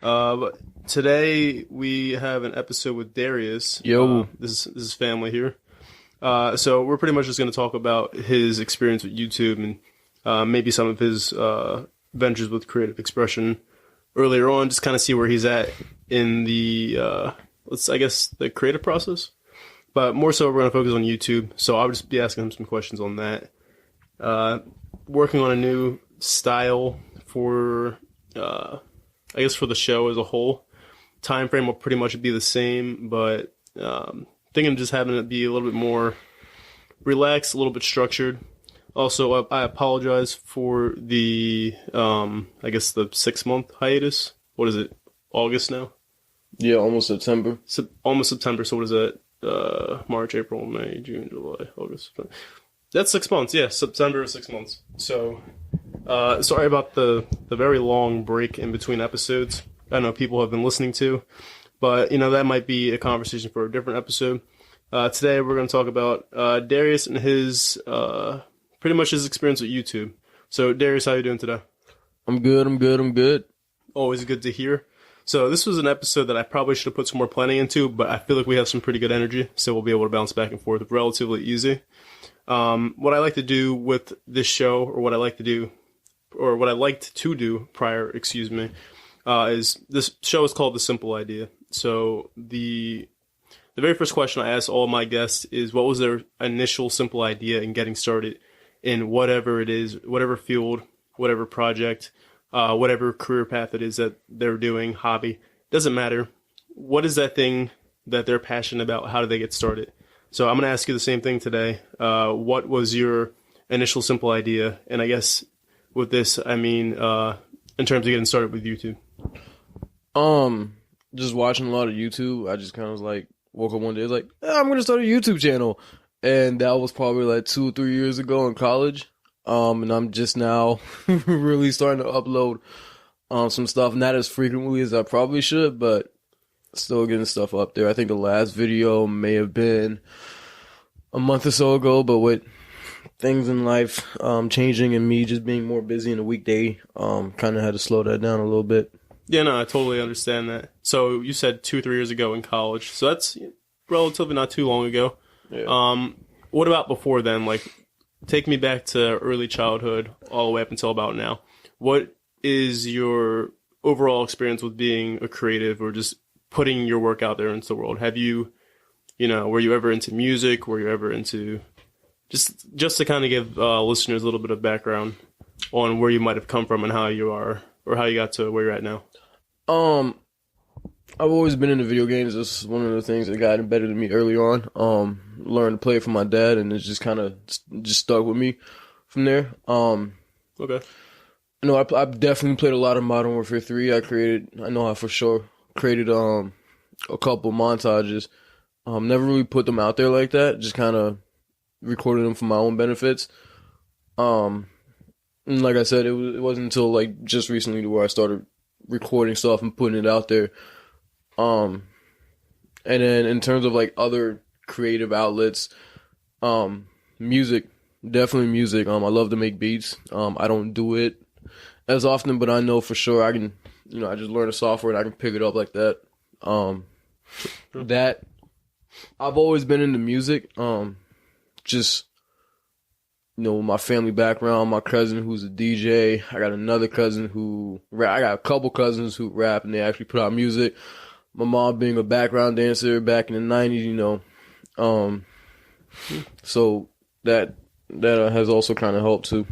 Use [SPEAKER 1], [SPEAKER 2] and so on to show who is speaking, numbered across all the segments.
[SPEAKER 1] But today we have an episode with Darius.
[SPEAKER 2] Yo.
[SPEAKER 1] This is family here. So we're pretty much just going to talk about his experience with YouTube and maybe some of his ventures with creative expression earlier on. Just kind of see where he's at in the the creative process. But more so, we're going to focus on YouTube. So I'll just be asking him some questions on that. Working on a new style for for the show as a whole. Time frame will pretty much be the same, but thinking of just having it be a little bit more relaxed, a little bit structured. Also, I apologize for the the 6 month hiatus. What is it? August now?
[SPEAKER 2] Yeah, almost September.
[SPEAKER 1] Almost September. So what is that? March, April, May, June, July, August. September. That's 6 months. Yeah, September is 6 months. So sorry about the very long break in between episodes. I know people have been listening to, but that might be a conversation for a different episode. Today we're going to talk about Darius and his pretty much his experience with YouTube. So Darius, how you doing today?
[SPEAKER 2] I'm good.
[SPEAKER 1] Always good to hear. So this was an episode that I probably should have put some more planning into, but I feel like we have some pretty good energy, so we'll be able to bounce back and forth relatively easy. What I like to do with this show, or what I liked to do prior, is this show is called The Simple Idea. So the very first question I ask all my guests is, what was their initial simple idea in getting started in whatever it is, whatever field, whatever project, whatever career path it is that they're doing, hobby, doesn't matter. What is that thing that they're passionate about? How do they get started? So I'm going to ask you the same thing today. What was your initial simple idea? And I guess with this, I mean, in terms of getting started with YouTube.
[SPEAKER 2] Just watching a lot of YouTube. I just kind of woke up one day, I'm gonna start a YouTube channel, and that was probably like 2 or 3 years ago in college. And I'm just now really starting to upload some stuff, not as frequently as I probably should, but still getting stuff up there. I think the last video may have been a month or so ago, but with things in life changing and me just being more busy in the weekday, kind of had to slow that down a little bit.
[SPEAKER 1] Yeah, no, I totally understand that. So you said 2 or 3 years ago in college, so that's relatively not too long ago.
[SPEAKER 2] Yeah.
[SPEAKER 1] What about before then? Take me back to early childhood all the way up until about now. What is your overall experience with being a creative or just putting your work out there into the world? Have you, were you ever into music? Were you ever into just to kind of give listeners a little bit of background on where you might have come from and how you are or how you got to where you're at now?
[SPEAKER 2] I've always been into video games. It's one of the things that got embedded in me early on. Learned to play it from my dad, and it just kind of just stuck with me from there.
[SPEAKER 1] Okay.
[SPEAKER 2] I've definitely played a lot of Modern Warfare 3. I know I for sure created a couple montages. Never really put them out there like that. Just kind of recorded them for my own benefits. And like I said, it wasn't until just recently to where I started recording stuff and putting it out there. And then in terms of other creative outlets, music, definitely music. I love to make beats. I don't do it as often, but I know for sure I can, I just learn the software and I can pick it up like that. That I've always been into music. Just, my family background, my cousin who's a DJ. I got another cousin who rap. I got a couple cousins who rap and they actually put out music. My mom being a background dancer back in the 90s, so that has also kind of helped too.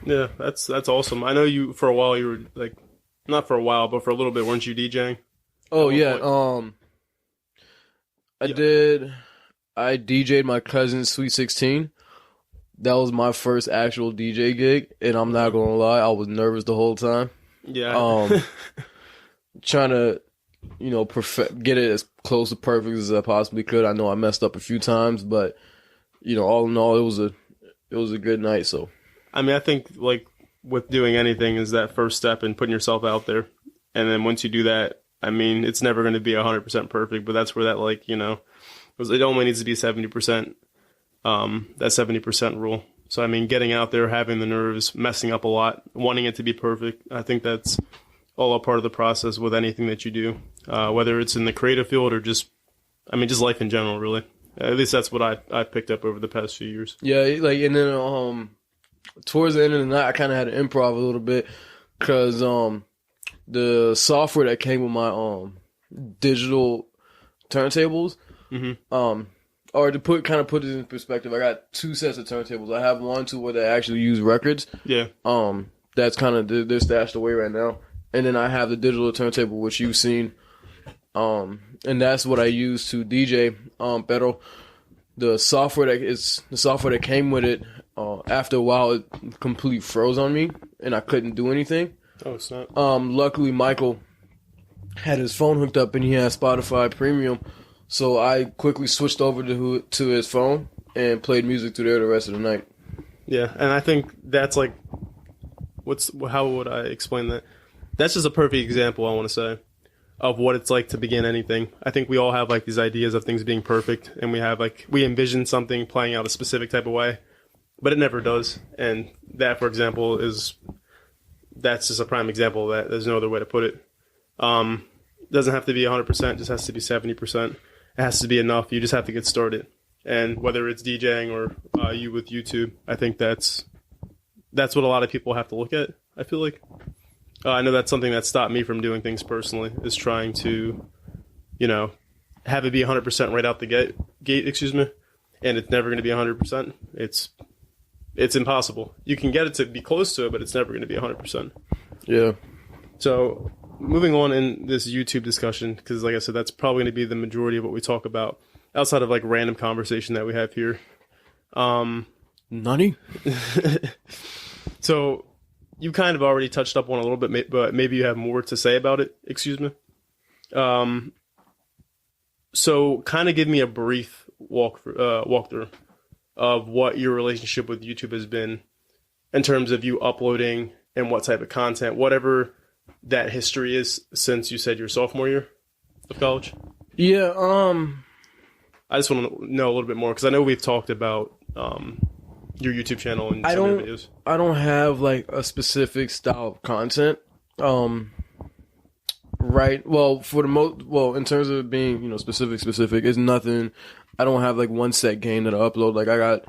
[SPEAKER 1] Yeah, that's awesome. I know you for a while. You were not for a while, but for a little bit, weren't you DJing?
[SPEAKER 2] Oh yeah. I did. I DJ'd my cousin's Sweet 16. That was my first actual DJ gig, and I'm not gonna lie, I was nervous the whole time.
[SPEAKER 1] Yeah.
[SPEAKER 2] Trying to, get it as close to perfect as I possibly could. I know I messed up a few times, but all in all, it was a good night. So,
[SPEAKER 1] I mean, I think with doing anything is that first step in putting yourself out there, and then once you do that, I mean, it's never going to be 100% perfect, but that's where that it only needs to be 70%. That 70% rule. So, I mean, getting out there, having the nerves, messing up a lot, wanting it to be perfect, I think that's all a part of the process with anything that you do, whether it's in the creative field or just life in general, really. At least that's what I picked up over the past few years.
[SPEAKER 2] Yeah, like, and then towards the end of the night, I kind of had to improv a little bit because the software that came with my digital turntables, or to put it in perspective, I got two sets of turntables. I have one where they actually use records.
[SPEAKER 1] Yeah.
[SPEAKER 2] That's kind of they're stashed away right now, and then I have the digital turntable which you've seen. And that's what I use to DJ. Pero the software that came with it, after a while it completely froze on me and I couldn't do anything.
[SPEAKER 1] Oh, snap.
[SPEAKER 2] Luckily Michael had his phone hooked up and he had Spotify Premium, so I quickly switched over to his phone and played music through there the rest of the night.
[SPEAKER 1] Yeah, and I think that's like, how would I explain that? That's just a perfect example, I want to say, of what it's like to begin anything. I think we all have like these ideas of things being perfect, and we envision something playing out a specific type of way, but it never does. And that, for example, that's just a prime example of that. There's no other way to put it. Doesn't have to be 100%, just has to be 70%. It has to be enough. You just have to get started. And whether it's DJing or you with YouTube, I think that's what a lot of people have to look at, I feel like. I know that's something that stopped me from doing things personally, is trying to, have it be 100% right out the gate, and it's never going to be 100%. It's impossible. You can get it to be close to it, but it's never going to be 100%.
[SPEAKER 2] Yeah.
[SPEAKER 1] So moving on in this YouTube discussion, because like I said, that's probably going to be the majority of what we talk about outside of like random conversation that we have here.
[SPEAKER 2] Nani?
[SPEAKER 1] So you kind of already touched up on a little bit, but maybe you have more to say about it. Excuse me. So kind of give me a brief walkthrough of what your relationship with YouTube has been in terms of you uploading and what type of content, whatever that history is since you said your sophomore year of college.
[SPEAKER 2] Yeah.
[SPEAKER 1] I just want to know a little bit more because I know we've talked about your YouTube channel and some of your videos. I
[SPEAKER 2] don't have like a specific style of content. Right. Well, in terms of being, specific, it's nothing. I don't have like one set game that I upload. Like I got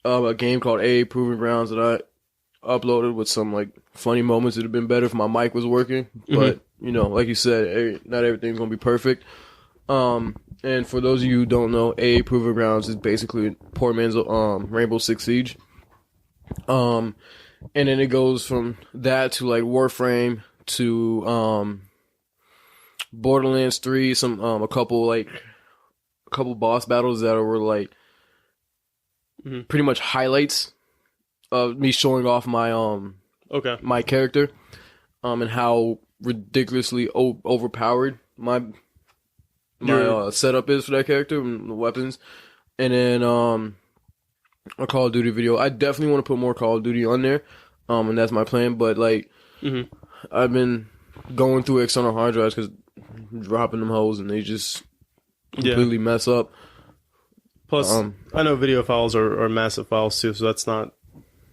[SPEAKER 2] a game called AA Proving Grounds that I uploaded with some like funny moments. It'd have been better if my mic was working, but like you said, not everything's gonna be perfect. And for those of you who don't know, AA Proving Grounds is basically poor man's Rainbow Six Siege. And then it goes from that to like Warframe to Borderlands 3, a couple boss battles that were like pretty much highlights of me showing off my my character, and how ridiculously overpowered my setup is for that character and the weapons. And then a Call of Duty video. I definitely want to put more Call of Duty on there, and that's my plan. But like, I've been going through external hard drives because dropping them hoes and they just completely mess up.
[SPEAKER 1] Plus, I know video files are massive files too, so that's not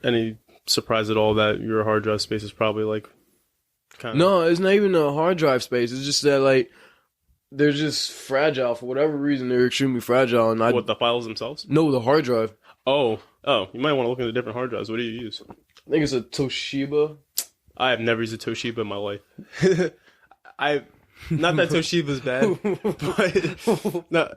[SPEAKER 1] any surprise at all that your hard drive space is probably like kind of...
[SPEAKER 2] No, it's not even a hard drive space. It's just that like they're just fragile for whatever reason. They're extremely fragile. And
[SPEAKER 1] what, the files themselves?
[SPEAKER 2] No, the hard drive.
[SPEAKER 1] Oh, you might want to look into different hard drives. What do you use?
[SPEAKER 2] I think it's a Toshiba.
[SPEAKER 1] I have never used a Toshiba in my life. Not that Toshiba's bad, but no,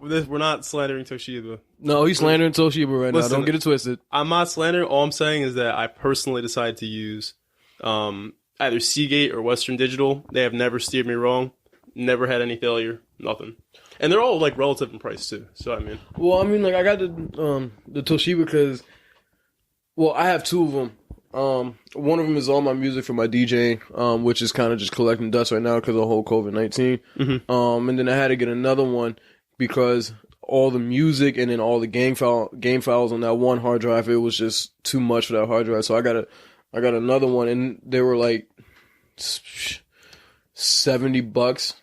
[SPEAKER 1] we're not slandering Toshiba.
[SPEAKER 2] No, he's slandering Toshiba right now. Don't get it twisted.
[SPEAKER 1] I'm not slandering. All I'm saying is that I personally decided to use either Seagate or Western Digital. They have never steered me wrong. Never had any failure. Nothing. And they're all like relative in price too. So I mean,
[SPEAKER 2] like I got the Toshiba because, I have two of them. One of them is all my music for my DJing, which is kind of just collecting dust right now because of the whole COVID-19. And then I had to get another one because all the music and then all the game files on that one hard drive, it was just too much for that hard drive. So I got another one, and they were like $70.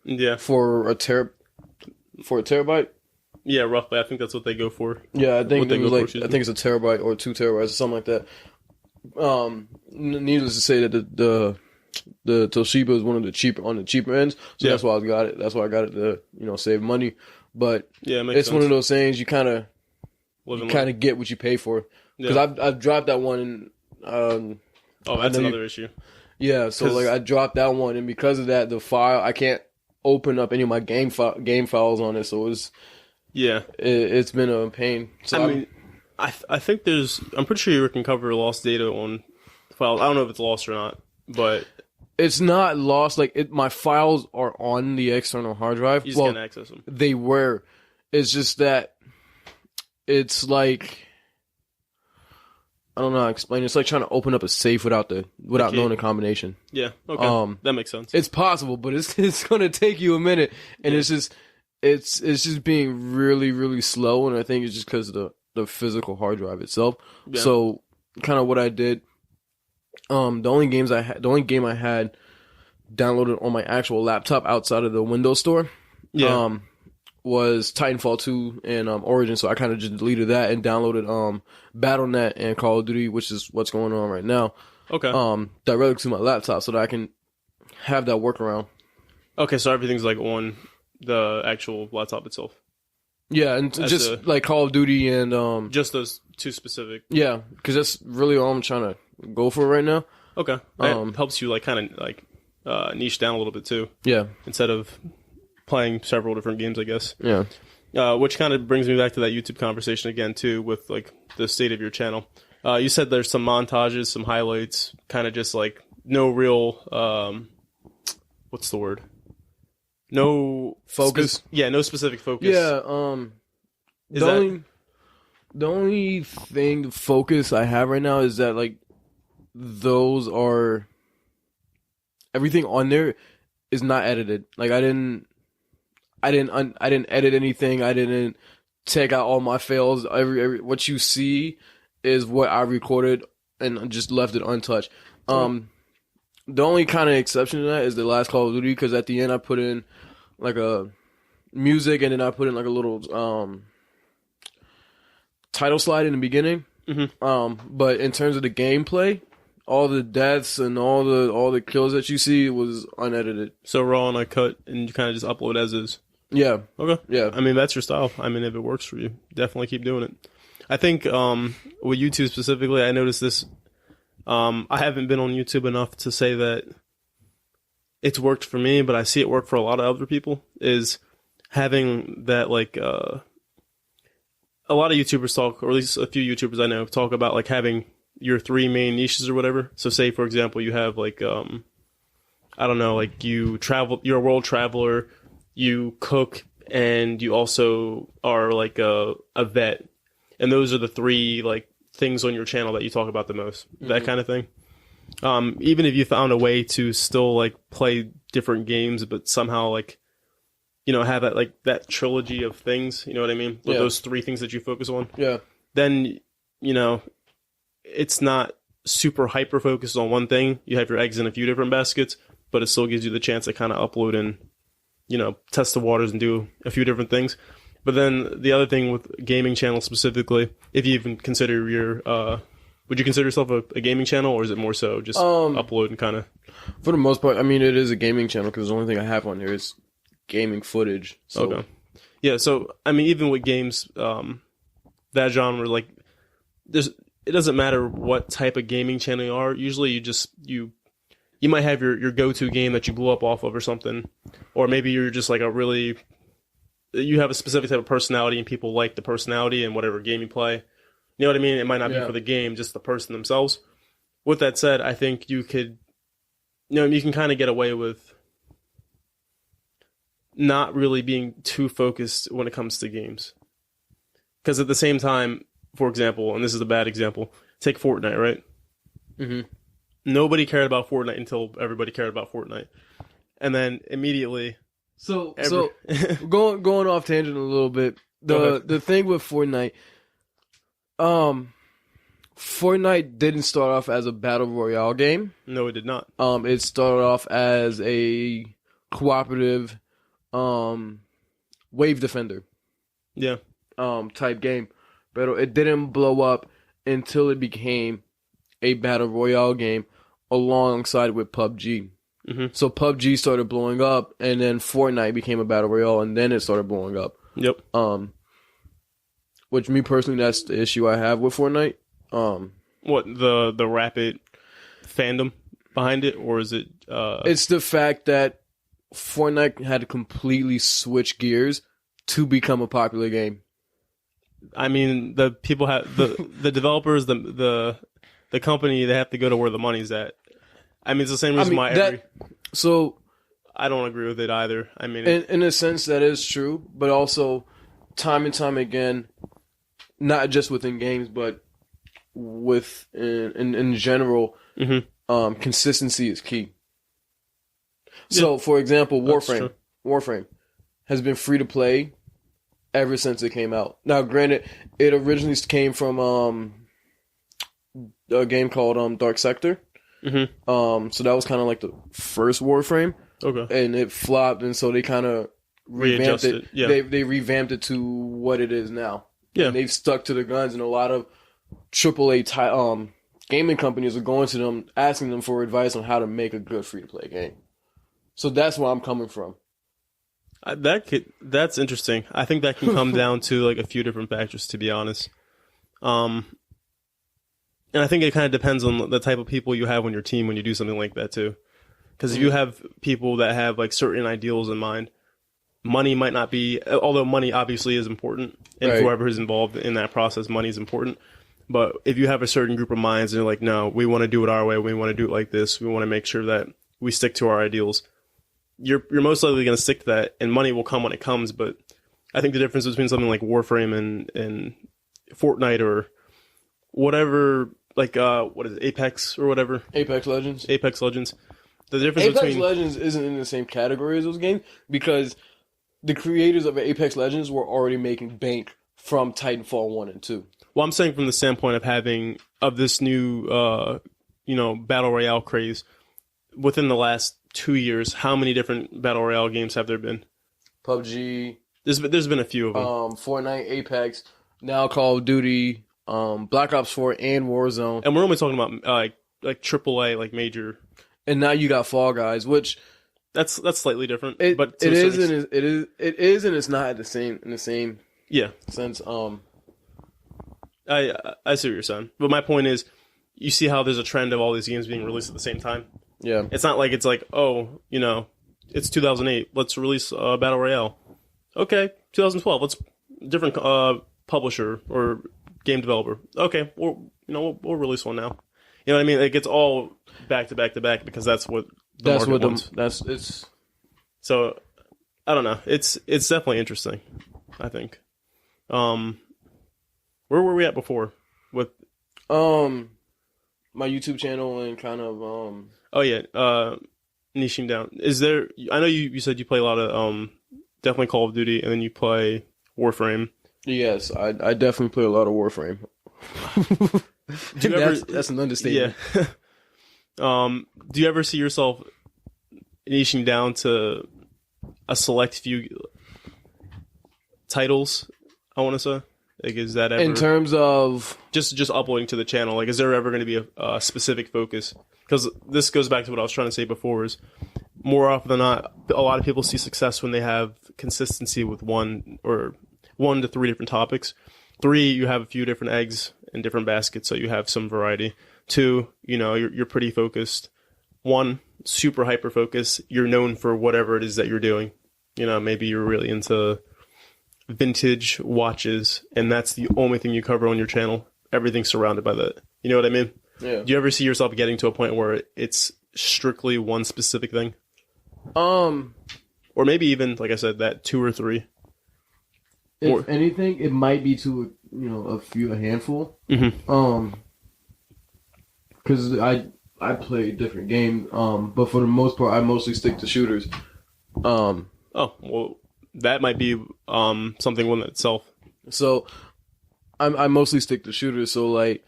[SPEAKER 1] Yeah,
[SPEAKER 2] for a terabyte.
[SPEAKER 1] Yeah, roughly. I think that's what they go for.
[SPEAKER 2] Yeah, I think it's a terabyte or 2 terabytes or something like that. Needless to say that the Toshiba is one of the cheaper ends, so
[SPEAKER 1] Yeah.
[SPEAKER 2] that's why I got it. That's why I got it to save money. But
[SPEAKER 1] Yeah, it makes
[SPEAKER 2] it's
[SPEAKER 1] sense.
[SPEAKER 2] one of those things you kind of
[SPEAKER 1] Live and learn.
[SPEAKER 2] get what you pay for. Because
[SPEAKER 1] Yeah.
[SPEAKER 2] I've dropped that one. And,
[SPEAKER 1] Oh, that's another issue.
[SPEAKER 2] yeah, so like I dropped that one, and because of that, the file I can't open up any of my game files on it. So it's been a pain. So
[SPEAKER 1] I mean, I think I'm pretty sure you can cover lost data on files. I don't know if it's lost or not, but
[SPEAKER 2] it's not lost. Like my files are on the external hard drive.
[SPEAKER 1] you just can't access them.
[SPEAKER 2] They were. It's just that it's like I don't know how to explain it. It's like trying to open up a safe without knowing the combination.
[SPEAKER 1] Yeah. Okay. That makes sense.
[SPEAKER 2] It's possible, but it's gonna take you a minute, and it's just being really, really slow, and I think it's just because of the physical hard drive itself.
[SPEAKER 1] Yeah.
[SPEAKER 2] So kind of what I did. The only game I had downloaded on my actual laptop outside of the Windows Store, was Titanfall 2 and Origin. So I kind of just deleted that and downloaded Battle.net and Call of Duty, which is what's going on right now.
[SPEAKER 1] Okay.
[SPEAKER 2] Directly to my laptop so that I can have that workaround.
[SPEAKER 1] Okay, so everything's like on the actual laptop itself.
[SPEAKER 2] Yeah, and just like Call of Duty and
[SPEAKER 1] just those two specific.
[SPEAKER 2] Yeah, because that's really all I'm trying to go for right now.
[SPEAKER 1] Okay, that helps you like kind of like niche down a little bit too.
[SPEAKER 2] Yeah,
[SPEAKER 1] instead of playing several different games, I guess.
[SPEAKER 2] Yeah.
[SPEAKER 1] Which kind of brings me back to that YouTube conversation again too, with like the state of your channel. You said there's some montages, some highlights, kind of just like no real what's the word? No
[SPEAKER 2] focus.
[SPEAKER 1] No specific focus.
[SPEAKER 2] Yeah. The only thing, the focus I have right now is that like those are everything on there is not edited. Like I didn't edit anything. I didn't take out all my fails. Every what you see is what I recorded and just left it untouched. The only kind of exception to that is the last Call of Duty, because at the end I put in like a music and then I put in like a little title slide in the beginning. Mm-hmm. But in terms of the gameplay, all the deaths and all the kills that you see was unedited.
[SPEAKER 1] So raw and uncut, and you kind of just upload as is.
[SPEAKER 2] Yeah.
[SPEAKER 1] Okay.
[SPEAKER 2] Yeah.
[SPEAKER 1] I mean, that's your style. I mean, if it works for you, definitely keep doing it. I think with YouTube specifically, I noticed this. I haven't been on YouTube enough to say that it's worked for me, but I see it work for a lot of other people, is having that like a lot of YouTubers talk, or at least a few YouTubers I know talk about like having your three main niches or whatever. So say, for example, you have like, I don't know, like you travel, you're a world traveler, you cook, and you also are like a vet. And those are the three like things on your channel that you talk about the most, that kind of thing. Even if you found a way to still like play different games, but somehow like, you know, have that like that trilogy of things, you know what I mean? With those three things that you focus on.
[SPEAKER 2] Yeah.
[SPEAKER 1] Then, you know, it's not super hyper focused on one thing. You have your eggs in a few different baskets, but it still gives you the chance to kind of upload and, you know, test the waters and do a few different things. But then the other thing with gaming channels specifically, if you even consider your, would you consider yourself a gaming channel, or is it more so just upload and kind of?
[SPEAKER 2] For the most part, I mean, it is a gaming channel because the only thing I have on here is gaming footage. So.
[SPEAKER 1] Okay. Yeah, so, I mean, even with games, that genre, like, it doesn't matter what type of gaming channel you are. Usually you might have your go-to game that you blew up off of or something. Or maybe you're just like you have a specific type of personality and people like the personality and whatever game you play. You know what I mean? It might not be for the game, just the person themselves. With that said, I think you could, you know, you can kind of get away with not really being too focused when it comes to games. Because at the same time, for example, and this is a bad example, take Fortnite, right?
[SPEAKER 2] Mm-hmm.
[SPEAKER 1] Nobody cared about Fortnite until everybody cared about Fortnite. And then immediately...
[SPEAKER 2] So going off tangent a little bit, the thing with Fortnite, Fortnite didn't start off as a battle royale game.
[SPEAKER 1] No, it did not.
[SPEAKER 2] It started off as a cooperative wave defender.
[SPEAKER 1] Yeah.
[SPEAKER 2] Type game. But it didn't blow up until it became a battle royale game alongside with PUBG.
[SPEAKER 1] Mm-hmm.
[SPEAKER 2] So PUBG started blowing up, and then Fortnite became a battle royale, and then it started blowing up.
[SPEAKER 1] Yep.
[SPEAKER 2] Which me personally, that's the issue I have with Fortnite.
[SPEAKER 1] What, the rapid fandom behind it, or is it?
[SPEAKER 2] It's the fact that Fortnite had to completely switch gears to become a popular game.
[SPEAKER 1] I mean, the people have the developers, the company, they have to go to where the money's at. I mean, it's the same reason why
[SPEAKER 2] So
[SPEAKER 1] I don't agree with it either. I mean,
[SPEAKER 2] in a sense, that is true, but also time and time again, not just within games, but in general, consistency is key. So, for example, Warframe has been free to play ever since it came out. Now, granted, it originally came from a game called Dark Sector. So that was kind of like the first Warframe.
[SPEAKER 1] Okay.
[SPEAKER 2] And it flopped, and so they kind of revamped it.
[SPEAKER 1] Yeah.
[SPEAKER 2] They revamped it to what it is now.
[SPEAKER 1] Yeah.
[SPEAKER 2] And they've stuck to the guns, and a lot of AAA gaming companies are going to them, asking them for advice on how to make a good free-to-play game. So that's where I'm coming from.
[SPEAKER 1] That's interesting. I think that can come down to like a few different factors, to be honest. And I think it kind of depends on the type of people you have on your team when you do something like that too. Because if you have people that have like certain ideals in mind, money might not be, although money obviously is important, and
[SPEAKER 2] Right.
[SPEAKER 1] whoever is involved in that process, money is important. But if you have a certain group of minds and they're like, no, we want to do it our way, we want to do it like this, we want to make sure that we stick to our ideals, you're most likely going to stick to that, and money will come when it comes. But I think the difference between something like Warframe and Fortnite or whatever, like what is it, Apex or whatever?
[SPEAKER 2] Apex Legends.
[SPEAKER 1] The difference
[SPEAKER 2] Apex
[SPEAKER 1] between
[SPEAKER 2] Legends isn't in the same category as those games because the creators of Apex Legends were already making bank from Titanfall 1 and 2.
[SPEAKER 1] Well, I'm saying from the standpoint of this new battle royale craze within the last 2 years, how many different battle royale games have there been?
[SPEAKER 2] PUBG.
[SPEAKER 1] There's been a few of them.
[SPEAKER 2] Fortnite, Apex, now Call of Duty, Black Ops 4, and Warzone.
[SPEAKER 1] And we're only talking about like AAA, like major.
[SPEAKER 2] And now you got Fall Guys, which
[SPEAKER 1] that's slightly different.
[SPEAKER 2] But it is and it's not in the same
[SPEAKER 1] yeah
[SPEAKER 2] sense.
[SPEAKER 1] I see what you're saying, but my point is, you see how there's a trend of all these games being released at the same time.
[SPEAKER 2] Yeah,
[SPEAKER 1] it's not like it's like, oh, it's 2008, let's release a battle royale. Okay, 2012, let's different publisher or game developer. Okay, we'll release one now. You know what I mean? It gets all back to back to back because that's what the market wants. So I don't know. It's definitely interesting, I think. Where were we at before with
[SPEAKER 2] my YouTube channel and kind of
[SPEAKER 1] niching down? Is there? I know you said you play a lot of definitely Call of Duty, and then you play Warframe.
[SPEAKER 2] Yes, I definitely play a lot of Warframe. That's an understatement.
[SPEAKER 1] Yeah. Do you ever see yourself niching down to a select few titles? I want to say, like, is that ever
[SPEAKER 2] in terms of
[SPEAKER 1] just uploading to the channel? Like, is there ever going to be a specific focus? Because this goes back to what I was trying to say before: is more often than not, a lot of people see success when they have consistency with one to three different topics. 3, you have a few different eggs in different baskets, so you have some variety. 2, you're pretty focused. 1, super hyper focused. You're known for whatever it is that you're doing. Maybe you're really into vintage watches, and that's the only thing you cover on your channel. Everything's surrounded by that. You know what I mean?
[SPEAKER 2] Yeah.
[SPEAKER 1] Do you ever see yourself getting to a point where it's strictly one specific thing? Or maybe even, like I said, that 2 or 3.
[SPEAKER 2] If anything, it might be to a handful.
[SPEAKER 1] Mm-hmm.
[SPEAKER 2] Because I play different games. But for the most part, I mostly stick to shooters.
[SPEAKER 1] Oh well, that might be something within itself.
[SPEAKER 2] So I mostly stick to shooters. So like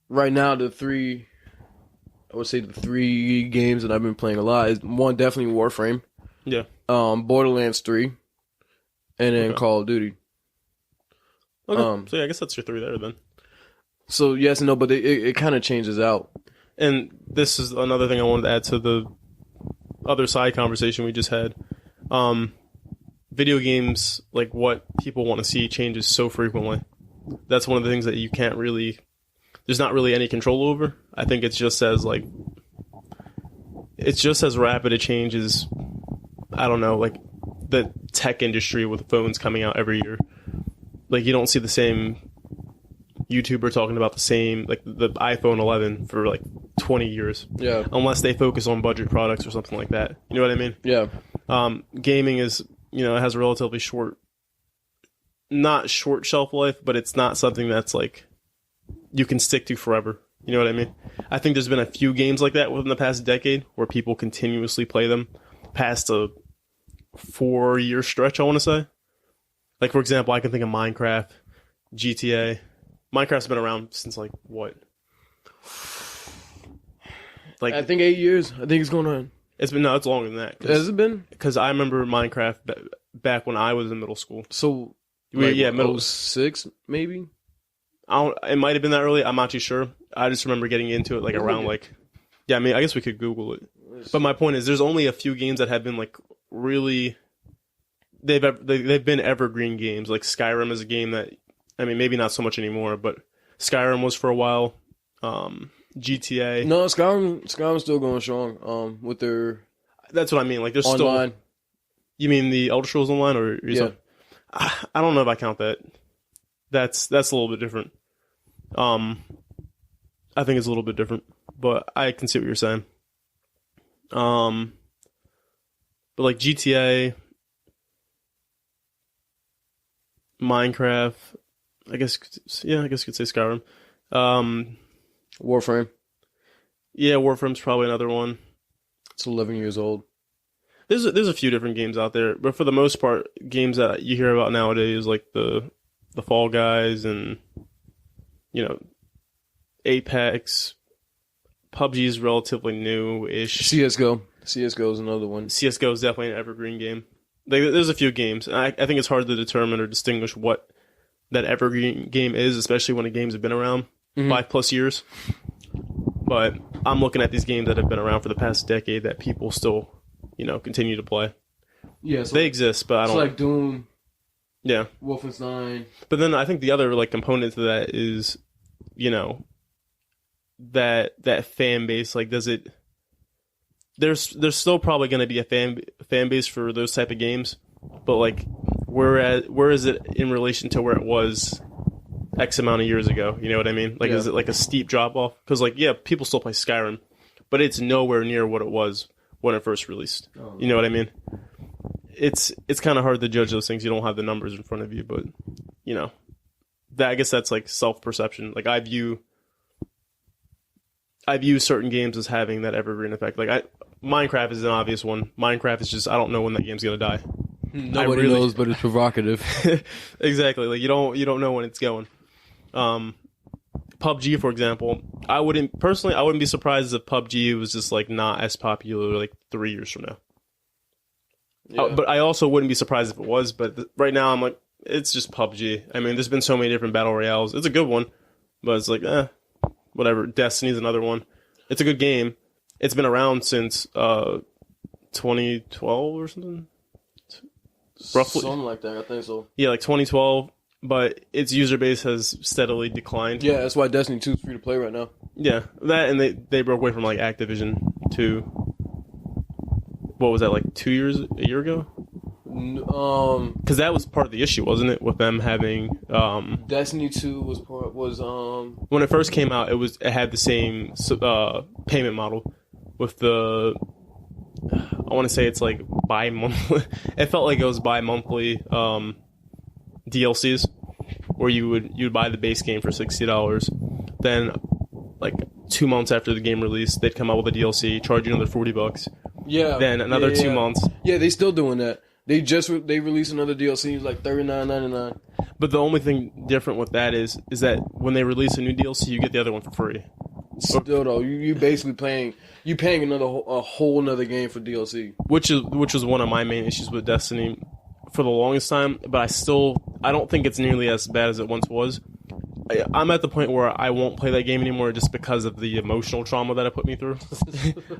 [SPEAKER 2] right now, the 3 games that I've been playing a lot is 1, definitely Warframe.
[SPEAKER 1] Yeah.
[SPEAKER 2] Borderlands 3, and then Call of Duty.
[SPEAKER 1] Okay. So yeah, I guess that's your 3 there then.
[SPEAKER 2] So yes and no, but it kind of changes out.
[SPEAKER 1] And this is another thing I wanted to add to the other side conversation we just had. Video games, like what people want to see, changes so frequently. That's one of the things that you can't really. There's not really any control over. I think it's just as rapid a change as, I don't know, like the tech industry with phones coming out every year. Like you don't see the same YouTuber talking about the same, like the iPhone 11 for like 20 years.
[SPEAKER 2] Yeah.
[SPEAKER 1] Unless they focus on budget products or something like that. You know what I mean?
[SPEAKER 2] Yeah.
[SPEAKER 1] Gaming is, it has a relatively not short shelf life, but it's not something that's like you can stick to forever. You know what I mean? I think there's been a few games like that within the past decade where people continuously play them past a 4-year stretch, I want to say. Like, for example, I can think of Minecraft, GTA. Minecraft's been around since, like, what? Like,
[SPEAKER 2] I think 8 years. I think it's going on.
[SPEAKER 1] It's longer than that.
[SPEAKER 2] Has it been?
[SPEAKER 1] Because I remember Minecraft back when I was in middle school.
[SPEAKER 2] So, middle 6, maybe?
[SPEAKER 1] It might have been that early. I'm not too sure. I just remember getting into it, like, around, like... Yeah, I mean, I guess we could Google it. But my point is, there's only a few games that have been, like, really... They've been evergreen games. Like, Skyrim is a game that... I mean, maybe not so much anymore, but Skyrim was for a while. GTA.
[SPEAKER 2] No, Skyrim's still going strong. With their...
[SPEAKER 1] That's what I mean. Like, there's
[SPEAKER 2] online.
[SPEAKER 1] Still... You mean the Elder Scrolls Online? Or
[SPEAKER 2] yeah.
[SPEAKER 1] I don't know if I count that. That's a little bit different. I think it's a little bit different, but I can see what you're saying. But like GTA, Minecraft, I guess you could say Skyrim.
[SPEAKER 2] Warframe.
[SPEAKER 1] Yeah, Warframe's probably another one.
[SPEAKER 2] It's 11 years old.
[SPEAKER 1] There's a few different games out there, but for the most part, games that you hear about nowadays, like the Fall Guys and, Apex, PUBG is relatively new-ish.
[SPEAKER 2] CSGO is another one.
[SPEAKER 1] CSGO is definitely an evergreen game. There's a few games. And I think it's hard to determine or distinguish what that evergreen game is, especially when the games have been around 5+ years. But I'm looking at these games that have been around for the past decade that people still, continue to play.
[SPEAKER 2] Yeah, so
[SPEAKER 1] they exist, but I don't.
[SPEAKER 2] It's like Doom.
[SPEAKER 1] Yeah.
[SPEAKER 2] Wolfenstein.
[SPEAKER 1] But then I think the other component to that is, that fan base. Like, does it? There's still probably going to be a fan base for those type of games, but like, where is it in relation to where it was X amount of years ago? You know what I mean? Like, Is it like a steep drop off? Because people still play Skyrim, but it's nowhere near what it was when it first released. Oh. You know what I mean? It's kind of hard to judge those things. You don't have the numbers in front of you, but I guess that's like self-perception. Like, I view certain games as having that evergreen effect. Like, Minecraft is an obvious one. Minecraft is just, I don't know when that game's gonna die.
[SPEAKER 2] Nobody knows, but it's provocative.
[SPEAKER 1] Exactly. Like, you don't know when it's going. PUBG, for example, I wouldn't be surprised if PUBG was just like not as popular like 3 years from now. Yeah. But I also wouldn't be surprised if it was. But right now, I'm like, it's just PUBG. I mean, there's been so many different battle royales. It's a good one, but it's like, whatever. Destiny's another one. It's a good game. It's been around since 2012 or something. Roughly.
[SPEAKER 2] Something like that, I think so.
[SPEAKER 1] Yeah, like 2012. But its user base has steadily declined.
[SPEAKER 2] Yeah, that's why Destiny 2 is free to play right now.
[SPEAKER 1] Yeah, that, and they broke away from like Activision 2. What was that, like a year ago? Because that was part of the issue, wasn't it, with them having
[SPEAKER 2] Destiny 2 was
[SPEAKER 1] when it first came out, it had the same payment model with the, I want to say it's like bi-monthly. It felt like it was bi-monthly DLCs, where you would buy the base game for $60. Then, like 2 months after the game released, they'd come out with a DLC, charge you another $40.
[SPEAKER 2] Yeah.
[SPEAKER 1] Then another 2 months.
[SPEAKER 2] Yeah, they still doing that. They released another DLC, like $39.99.
[SPEAKER 1] But the only thing different with that is that when they release a new DLC, you get the other one for free.
[SPEAKER 2] Still though, you basically paying a whole another game for DLC,
[SPEAKER 1] which was one of my main issues with Destiny for the longest time. But I don't think it's nearly as bad as it once was. I'm at the point where I won't play that game anymore just because of the emotional trauma that it put me through.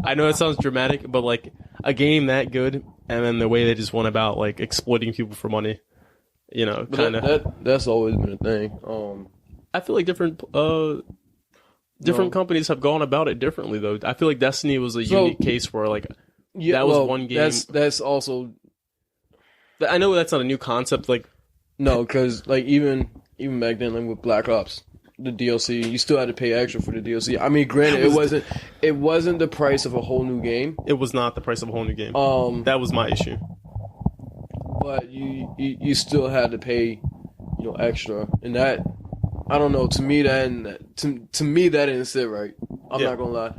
[SPEAKER 1] I know it sounds dramatic, but like a game that good, and then the way they just went about like exploiting people for money, kind of.
[SPEAKER 2] That's always been a thing.
[SPEAKER 1] I feel like different companies have gone about it differently though. I feel like Destiny was a unique case where like that was one game.
[SPEAKER 2] That's also.
[SPEAKER 1] I know that's not a new concept. Like
[SPEAKER 2] no, because like even back then, like with Black Ops, the DLC, you still had to pay extra for the DLC. I mean, granted, it wasn't the price of a whole new game.
[SPEAKER 1] It was not the price of a whole new game. That was my issue.
[SPEAKER 2] But you still had to pay, extra, and that I don't know. To me, that didn't sit right. I'm not gonna lie.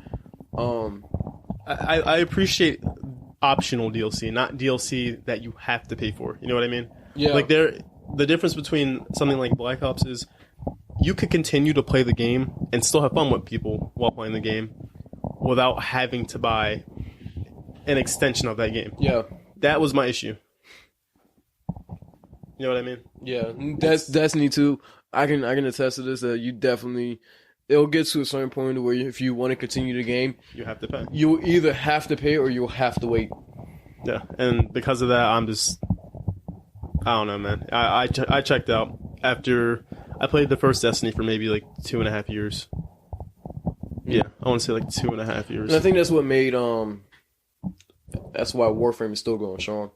[SPEAKER 1] I appreciate optional DLC, not DLC that you have to pay for. You know what I mean?
[SPEAKER 2] Yeah.
[SPEAKER 1] Like the difference between something like Black Ops is you could continue to play the game and still have fun with people while playing the game without having to buy an extension of that game.
[SPEAKER 2] Yeah.
[SPEAKER 1] That was my issue. You know what I mean?
[SPEAKER 2] Yeah. That's Destiny 2. I can attest to this, that you definitely, it'll get to a certain point where if you want to continue the game,
[SPEAKER 1] you have to pay.
[SPEAKER 2] You'll either have to pay or you'll have to wait.
[SPEAKER 1] Yeah, and because of that, I don't know, man. I checked out after I played the first Destiny for maybe like 2.5 years. Yeah, I want to say like 2.5 years.
[SPEAKER 2] And I think that's what made that's why Warframe is still going strong.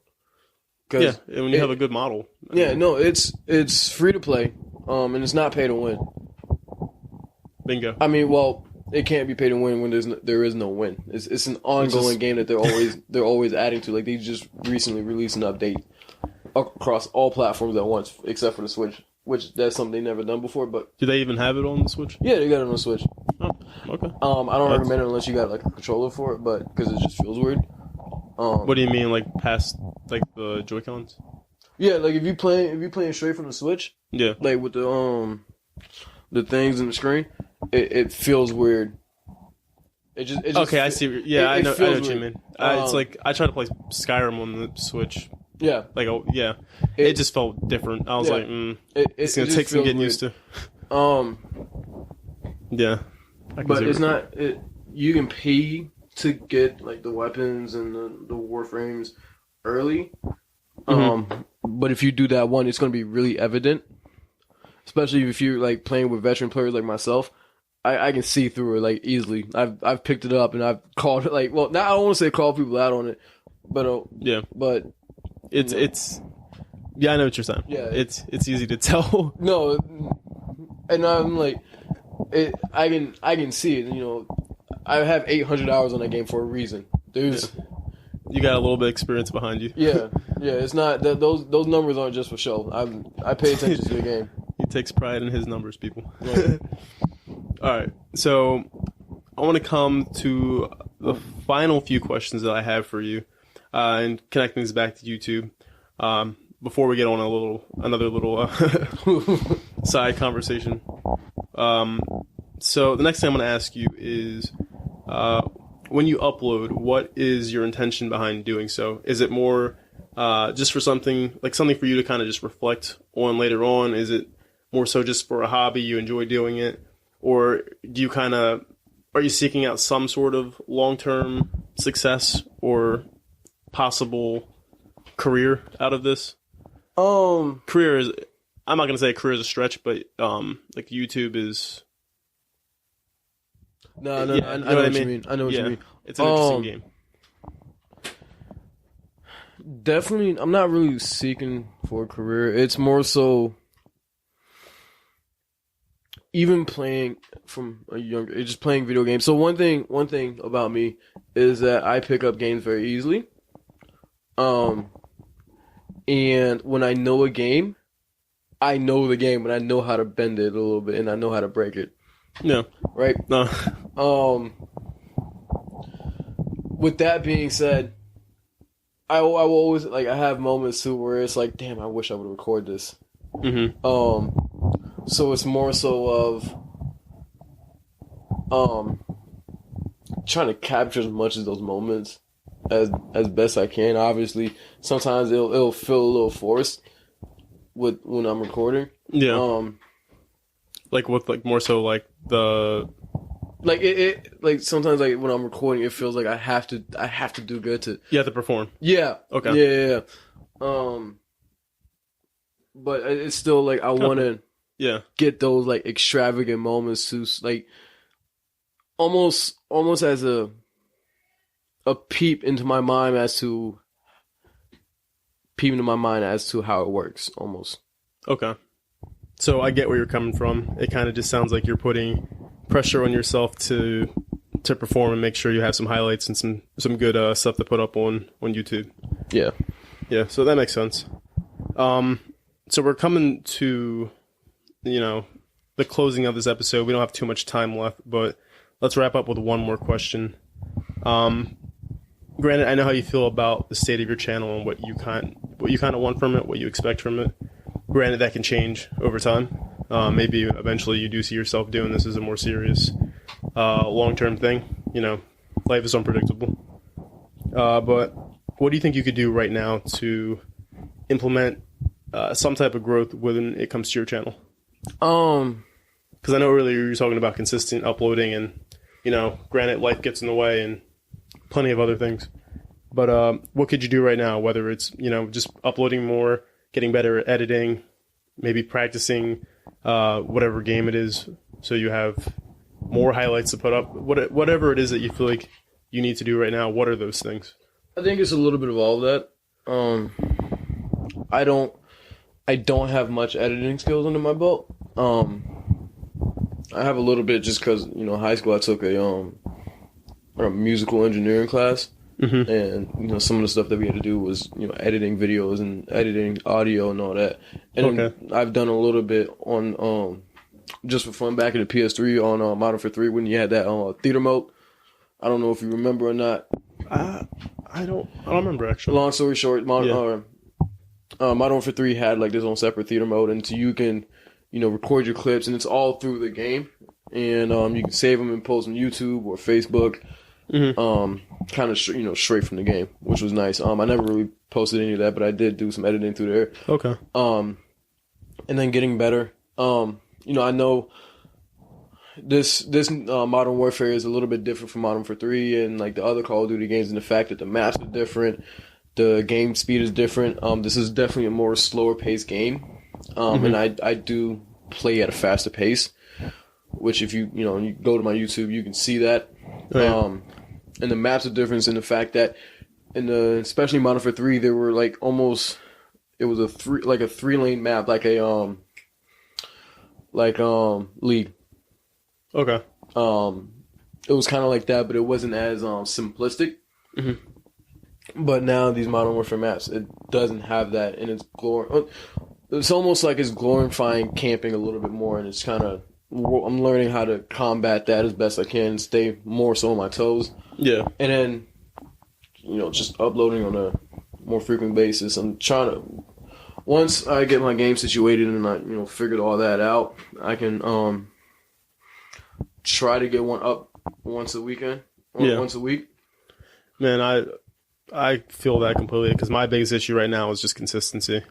[SPEAKER 1] Yeah, and when you have a good model.
[SPEAKER 2] It's free to play, and it's not pay to win.
[SPEAKER 1] Bingo.
[SPEAKER 2] I mean, well, it can't be pay to win when there is no win. It's an ongoing game that they're always adding to. Like they just recently released an update across all platforms at once, except for the Switch, which that's something they've never done before. But
[SPEAKER 1] do they even have it on the Switch?
[SPEAKER 2] Yeah, they got it on the Switch.
[SPEAKER 1] Oh, okay.
[SPEAKER 2] I don't recommend it unless you got like a controller for it, but because it just feels weird.
[SPEAKER 1] What do you mean, like past like the Joy-Cons?
[SPEAKER 2] Yeah, like if you playing straight from the Switch,
[SPEAKER 1] yeah,
[SPEAKER 2] like with the things in the screen, it feels weird. It just
[SPEAKER 1] okay. I see. Yeah, I know what you mean. It's like I tried to play Skyrim on the Switch.
[SPEAKER 2] Yeah,
[SPEAKER 1] like it just felt different. I was like, it's gonna take some getting used to. Yeah,
[SPEAKER 2] but it's not. You can pay to get like the weapons and the warframes early. But if you do that one, it's going to be really evident. Especially if you're like playing with veteran players like myself, I can see through it like easily. I've picked it up and I've called it like, well, now I don't want to say call people out on it, but but
[SPEAKER 1] it's I know what you're saying.
[SPEAKER 2] Yeah,
[SPEAKER 1] it's easy to tell.
[SPEAKER 2] No, and I'm like, I can see it. I have 800 hours on that game for a reason.
[SPEAKER 1] You got a little bit of experience behind you.
[SPEAKER 2] Yeah. It's not that those numbers aren't just for show. I pay attention to the game.
[SPEAKER 1] He takes pride in his numbers, people.
[SPEAKER 2] Yeah.
[SPEAKER 1] All right, so I want to come to the final few questions that I have for you, and connecting this back to YouTube. Before we get on another little side conversation. So the next thing I'm going to ask you is, when you upload, what is your intention behind doing so? Is it more just for something for you to kind of just reflect on later on? Is it more so just for a hobby, you enjoy doing it? Or do you are you seeking out some sort of long-term success or possible career out of this? Career is, I'm not going to say career is a stretch, but like YouTube is...
[SPEAKER 2] No, I know what you mean. I know what you mean.
[SPEAKER 1] It's an interesting game.
[SPEAKER 2] Definitely, I'm not really seeking for a career. It's more so even playing from a younger age, just playing video games. So one thing about me is that I pick up games very easily. And when I know a game, I know the game, and I know how to bend it a little bit, and I know how to break it.
[SPEAKER 1] Yeah.
[SPEAKER 2] Right?
[SPEAKER 1] No.
[SPEAKER 2] With that being said, I will always, like, I have moments too where it's like, damn, I wish I would record this.
[SPEAKER 1] Mm-hmm.
[SPEAKER 2] So it's more so of trying to capture as much of those moments as best I can. Obviously, sometimes it'll feel a little forced when I'm recording.
[SPEAKER 1] Yeah. Like with like more so like the
[SPEAKER 2] Like it like sometimes like when I'm recording, it feels like I have to do good to.
[SPEAKER 1] you have to perform.
[SPEAKER 2] Yeah.
[SPEAKER 1] Okay.
[SPEAKER 2] Yeah. But it's still like I want to
[SPEAKER 1] Yeah.
[SPEAKER 2] get those like extravagant moments to like almost as a peep into my mind as to how it works almost.
[SPEAKER 1] Okay. So I get where you're coming from. It kind of just sounds like you're putting pressure on yourself to perform and make sure you have some highlights and some good stuff to put up on YouTube.
[SPEAKER 2] Yeah.
[SPEAKER 1] Yeah, so that makes sense. So we're coming to, the closing of this episode. We don't have too much time left, but let's wrap up with one more question. Granted, I know how you feel about the state of your channel and what you kind of want from it, what you expect from it. Granted, that can change over time. Maybe eventually you do see yourself doing this as a more serious, long-term thing. Life is unpredictable. But what do you think you could do right now to implement some type of growth when it comes to your channel? Because I know earlier you were talking about consistent uploading and, granted, life gets in the way and plenty of other things. But what could you do right now, whether it's, just uploading more, getting better at editing, maybe practicing whatever game it is so you have more highlights to put up, whatever it is that you feel like you need to do right now, what are those things?
[SPEAKER 2] I think it's a little bit of all of that. I don't have much editing skills under my belt. I have a little bit just because, high school I took a musical engineering class. Mm-hmm. And, some of the stuff that we had to do was, editing videos and editing audio and all that. And okay. I've done a little bit on, just for fun back in the PS3 on Modern Warfare 3 when you had that theater mode. I don't know if you remember or not.
[SPEAKER 1] I don't remember actually.
[SPEAKER 2] Long story short, Modern Warfare 3 had like this own separate theater mode, and so you can, record your clips, and it's all through the game, and you can save them and post on YouTube or Facebook, kind of straight from the game, which was nice. I never really posted any of that, but I did do some editing through there.
[SPEAKER 1] Okay.
[SPEAKER 2] And then getting better. I know this Modern Warfare is a little bit different from Modern Warfare 3 and like the other Call of Duty games in the fact that the maps are different, the game speed is different. This is definitely a more slower paced game, and I do play at a faster pace, which if you go to my YouTube you can see that. Oh, yeah. And the maps are different in the fact that especially Modern Warfare 3 there were like almost it was a 3-lane map like a League. Okay. It was kind of like that, but it wasn't as simplistic. Mm-hmm. But now these Modern Warfare maps, it doesn't have that, and it's almost like it's glorifying camping a little bit more, and it's kind of I'm learning how to combat that as best I can and stay more so on my toes. Yeah. And then, just uploading on a more frequent basis. I'm trying to, once I get my game situated and I, figured all that out, I can try to get one up once a weekend or once a week.
[SPEAKER 1] Man, I feel that completely because my biggest issue right now is just consistency.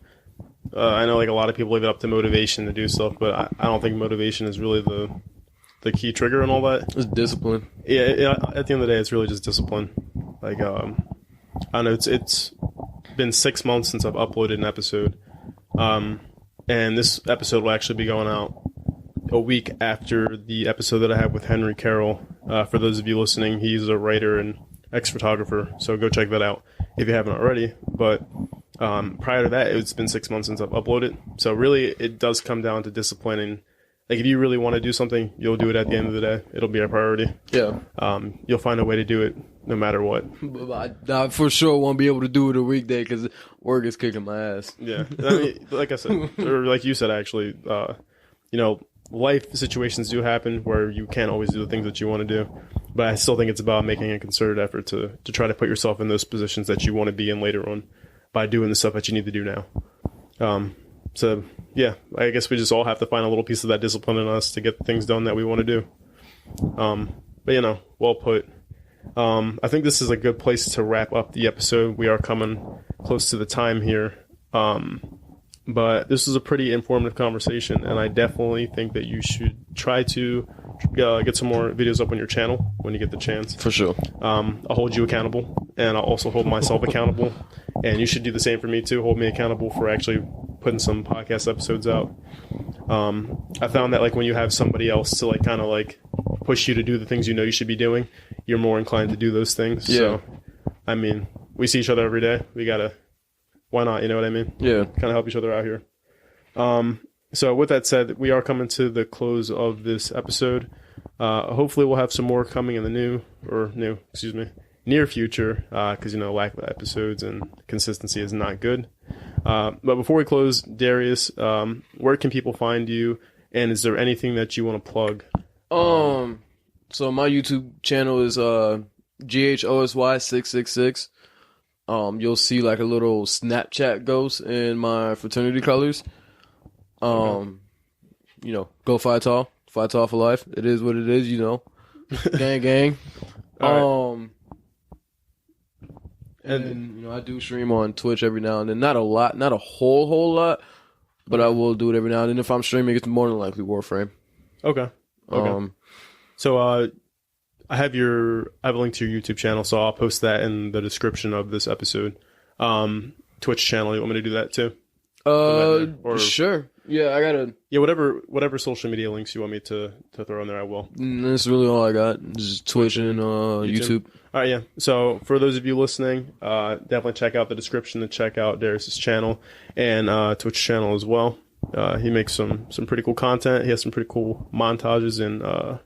[SPEAKER 1] I know like a lot of people leave it up to motivation to do stuff, but I don't think motivation is really the key trigger and all that.
[SPEAKER 2] It's discipline.
[SPEAKER 1] Yeah, at the end of the day, it's really just discipline. Like, I don't know, it's been 6 months since I've uploaded an episode. And this episode will actually be going out a week after the episode that I have with Henry Carroll. For those of you listening, he's a writer and ex-photographer, so go check that out if you haven't already. But prior to that, it's been 6 months since I've uploaded. So really, it does come down to discipline. And like, if you really want to do something, you'll do it at the end of the day. It'll be a priority. Yeah. You'll find a way to do it no matter what.
[SPEAKER 2] I for sure won't be able to do it a weekday because work is kicking my ass.
[SPEAKER 1] Yeah. I mean, like I said, or like you said, actually, life situations do happen where you can't always do the things that you want to do. But I still think it's about making a concerted effort to try to put yourself in those positions that you want to be in later on by doing the stuff that you need to do now. So, yeah, I guess we just all have to find a little piece of that discipline in us to get the things done that we want to do. But, well put. I think this is a good place to wrap up the episode. We are coming close to the time here. But this was a pretty informative conversation, and I definitely think that you should try to get some more videos up on your channel when you get the chance.
[SPEAKER 2] For sure.
[SPEAKER 1] I'll hold you accountable, and I'll also hold myself accountable. And you should do the same for me, too. Hold me accountable for actually putting some podcast episodes out. I found that, like, when you have somebody else to, like, kind of, like, push you to do the things you know you should be doing, you're more inclined to do those things.
[SPEAKER 2] Yeah.
[SPEAKER 1] So, I mean, we see each other every day. We got to... Why not? You know what I mean?
[SPEAKER 2] Yeah.
[SPEAKER 1] Kind of help each other out here. So with that said, we are coming to the close of this episode. Hopefully we'll have some more coming in the near future, because, lack of episodes and consistency is not good. But before we close, Darius, where can people find you? And is there anything that you want to plug?
[SPEAKER 2] So my YouTube channel is GHOSY666. You'll see like a little Snapchat ghost in my fraternity colors. Go Phi Tau for life. It is what it is, gang, gang.
[SPEAKER 1] Right.
[SPEAKER 2] And I do stream on Twitch every now and then. Not a lot, not a whole lot, but I will do it every now and then. If I'm streaming, it's more than likely Warframe.
[SPEAKER 1] Okay. So I have a link to your YouTube channel, so I'll post that in the description of this episode. Twitch channel, you want me to do that too?
[SPEAKER 2] Sure. Yeah, I gotta.
[SPEAKER 1] Yeah, whatever social media links you want me to throw in there, I will.
[SPEAKER 2] That's really all I got. Just Twitch and YouTube.
[SPEAKER 1] All right, yeah. So for those of you listening, definitely check out the description to check out Darius's channel and Twitch channel as well. He makes some pretty cool content. He has some pretty cool montages and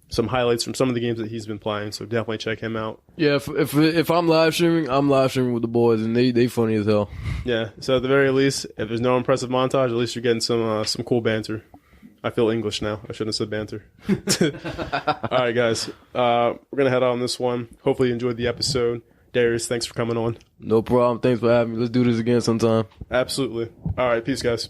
[SPEAKER 1] some highlights from some of the games that he's been playing. So definitely check him out.
[SPEAKER 2] Yeah, if I'm live streaming with the boys, and they funny as hell.
[SPEAKER 1] Yeah. So at the very least, if there's no impressive montage, at least you're getting some cool banter. I feel English now. I shouldn't have said banter. All right, guys. We're gonna head out on this one. Hopefully you enjoyed the episode. Darius, thanks for coming on.
[SPEAKER 2] No problem. Thanks for having me. Let's do this again sometime.
[SPEAKER 1] Absolutely. All right. Peace, guys.